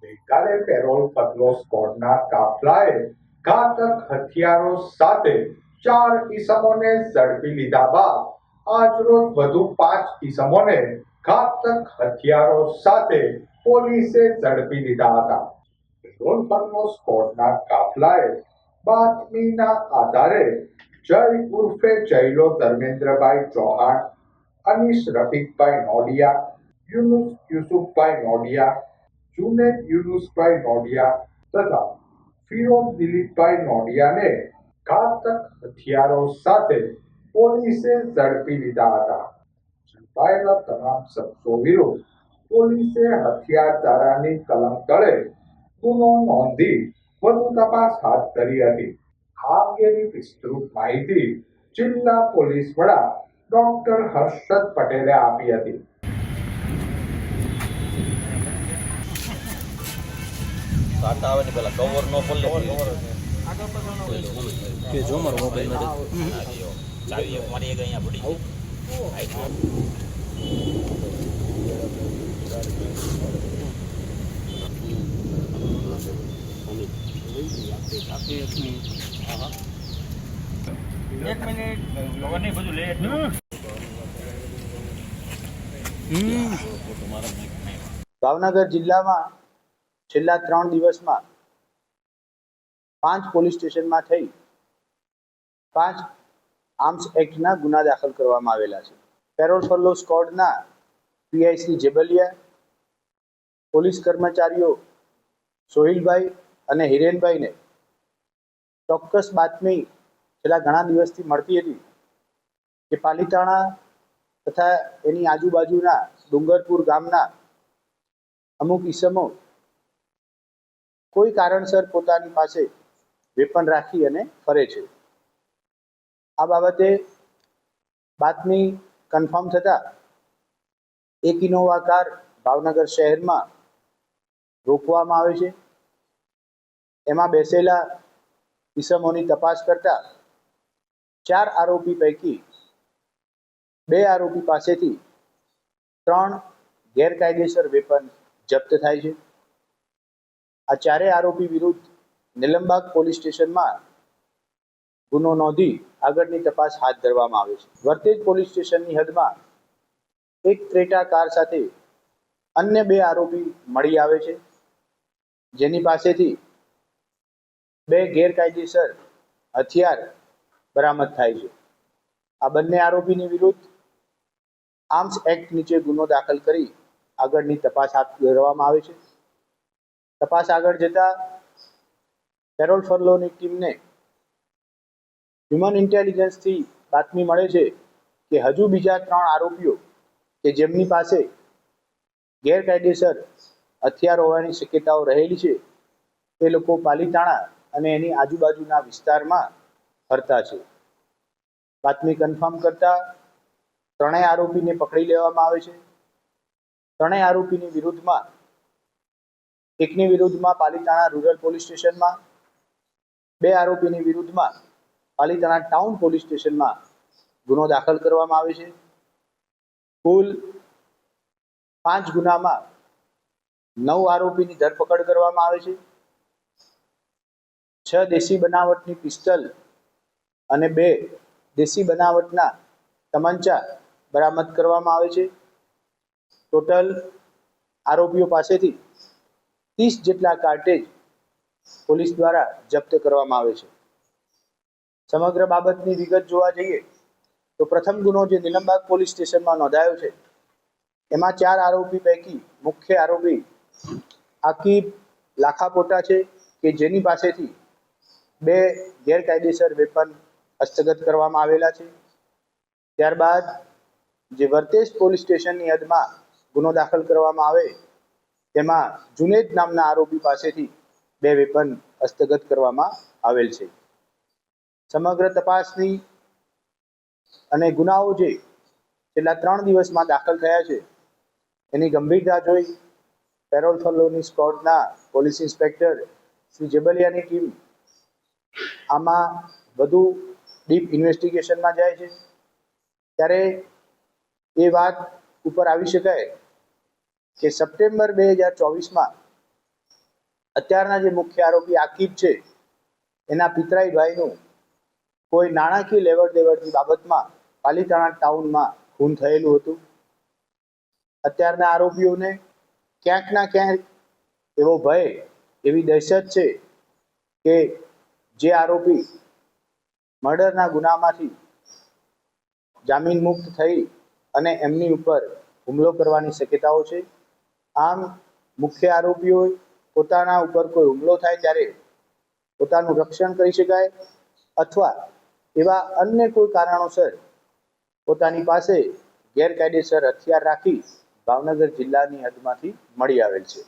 ગઈકાલે પેરોલ પગલો સ્કોડના કાફલાએ ઘાતક હથિયારો સાથે 4 ઈસમોને ઝડપી લીધા બાદ આજરોજ વધુ 5 ઈસમોને ઘાતક હથિયારો સાથે પોલીસે ઝડપી લીધા હતા. પેરોલ પગલો સ્કોડના કાફલાએ બાતમીના આધારે જય ઉર્ફે જયલો ધર્મેન્દ્રભાઈ ચૌહાણ, અનીસ રફીકભાઈ નોડિયા, યુનુસ યુસુફભાઈ નોડિયા, जुनेद यूनुसभाई नोडिया तथा फिरोज दिलीपभाई नोडियाने घातक हथियारों સાથે પોલીસે ઝડપી લીધા હતા. ઝડપાયેલા તમામ શખ્સો વિરુદ્ધ પોલીસે હથિયાર ધારાની કલમ તળે ગુનો નોંધી વધુ તપાસ હાથ ધરી હતી. આ અંગેની વિસ્તૃત માહિતી જિલ્લા પોલીસ વડા ડોક્ટર હર્ષદ પટેલે આપી હતી. સાટા આવે ને પેલા કવર નો ખોલે કે જો મારો મોબાઈલ નથી ચાવી મારી એક અહીંયા પડી એક મિનિટ કવર નહીં બધું લેટ ભાવનગર જિલ્લામાં છેલ્લા 3 દિવસમાં 5 પોલીસ સ્ટેશનમાં થઈ 5 આર્મ્સ એક્ટના ગુના દાખલ કરવામાં આવેલા છે. પેરોલ ફરલો સ્કોડના પીઆઈસી જેબલિયા, પોલીસ કર્મચારીઓ સોહિલભાઈ અને હિરેનભાઈને ચોક્કસ બાતમી છેલ્લા ઘણા દિવસથી મળતી હતી કે પાલીતાણા તથા એની આજુબાજુના ડુંગરપુર ગામના અમુક ઈસમો કોઈ કારણસર પોતાની પાસે વેપન રાખી અને ફરે છે. આ બાબતે બાતમી કન્ફર્મ થતા એક ઇનોવા કાર ભાવનગર શહેરમાં રોકવામાં આવે છે. એમાં બેસેલા ઈસમોની તપાસ કરતા 4 આરોપી પૈકી 2 આરોપી પાસેથી 3 ગેરકાયદેસર વેપન જપ્ત થાય છે. આ 4 આરોપી વિરુદ્ધ નિલંબાગ પોલીસ સ્ટેશનમાં ગુનો નોંધી આગળની તપાસ હાથ ધરવામાં આવે છે. વર્તેજ પોલીસ સ્ટેશનની હદમાં એક ક્રેટા કાર સાથે અન્ય 2 આરોપી મળી આવે છે, જેની પાસેથી 2 ગેરકાયદેસર હથિયાર બરામદ થાય છે. આ બંને આરોપીની વિરુદ્ધ આર્મ્સ એક્ટ નીચે ગુનો દાખલ કરી આગળની તપાસ હાથ ધરવામાં આવે છે. તપાસ આગળ જતા પેરોલ ફરલોની ટીમને હ્યુમન ઇન્ટેલિજન્સથી બાતમી મળે છે કે હજુ બીજા 3 આરોપીઓ કે જેમની પાસે ગેરકાયદેસર હથિયાર હોવાની શક્યતાઓ રહેલી છે તે લોકો પાલીતાણા અને એની આજુબાજુના વિસ્તારમાં ફરતા છે. બાતમી કન્ફર્મ કરતા 3 આરોપીને પકડી લેવામાં આવે છે. 3 આરોપીની વિરુદ્ધમાં એકની વિરુદ્ધમાં પાલીતાણા રૂરલ પોલીસ સ્ટેશનમાં, 2 આરોપીની વિરુદ્ધમાં પાલીતાણા ટાઉન પોલીસ સ્ટેશનમાં ગુનો દાખલ કરવામાં આવે છે. કુલ 5 ગુનામાં 9 આરોપીની ધરપકડ કરવામાં આવે છે. 6 દેશી બનાવટની પિસ્તલ અને 2 દેશી બનાવટના તમંચા બરામદ કરવામાં આવે છે. ટોટલ આરોપીઓ પાસેથી 30 જેટલા કાર્ટેજ પોલીસ દ્વારા જપ્ત કરવામાં આવે છે. સમગ્ર બાબતની વિગત જોવા જઈએ તો પ્રથમ ગુનો જે નિલંબાગ પોલીસ સ્ટેશનમાં નોંધાયો છે એમાં 4 આરોપી પૈકી મુખ્ય આરોપી આકીબ લાખાપોટા છે કે જેની પાસેથી 2 ગેરકાયદેસર વેપન હસ્તગત કરવામાં આવેલા છે. ત્યારબાદ જે વર્તેજ પોલીસ સ્ટેશનની હદમાં ગુનો દાખલ કરવામાં આવે તેમાં જુનેદ નામના આરોપી પાસેથી 2 વેપન હસ્તગત કરવામાં આવેલ છે. સમગ્ર તપાસની અને ગુનાઓ જે છેલ્લા 3 દિવસમાં દાખલ થયા છે એની ગંભીરતા જોઈ પેરોલ ફરલોની સ્કોડના પોલીસ ઇન્સ્પેક્ટર શ્રી જેબલિયાની ટીમ આમાં વધુ ડીપ ઇન્વેસ્ટિગેશનમાં જાય છે. ત્યારે એ વાત ઉપર આવી શકાય કે સપ્ટેમ્બર 2024માં અત્યારના જે મુખ્ય આરોપી આકિબ છે એના પિતરાઈ ભાઈનું કોઈ નાણાકીય લેવડ દેવડની બાબતમાં પાલીતાણા ટાઉનમાં ખૂન થયેલું હતું. અત્યારના આરોપીઓને ક્યાંક ના ક્યાંક એવો ભય, એવી દહેશત છે કે જે આરોપી મર્ડરના ગુનામાંથી જામીન મુક્ત થઈ અને એમની ઉપર હુમલો કરવાની શક્યતાઓ છે. આમ મુખ્ય આરોપીઓ પોતાના ઉપર કોઈ હુમલો થાય ત્યારે પોતાનું રક્ષણ કરી શકાય અથવા એવા અન્ય કોઈ કારણોસર પોતાની પાસે ગેરકાયદેસર હથિયાર રાખી ભાવનગર જિલ્લાની હદમાંથી મળી આવેલ છે.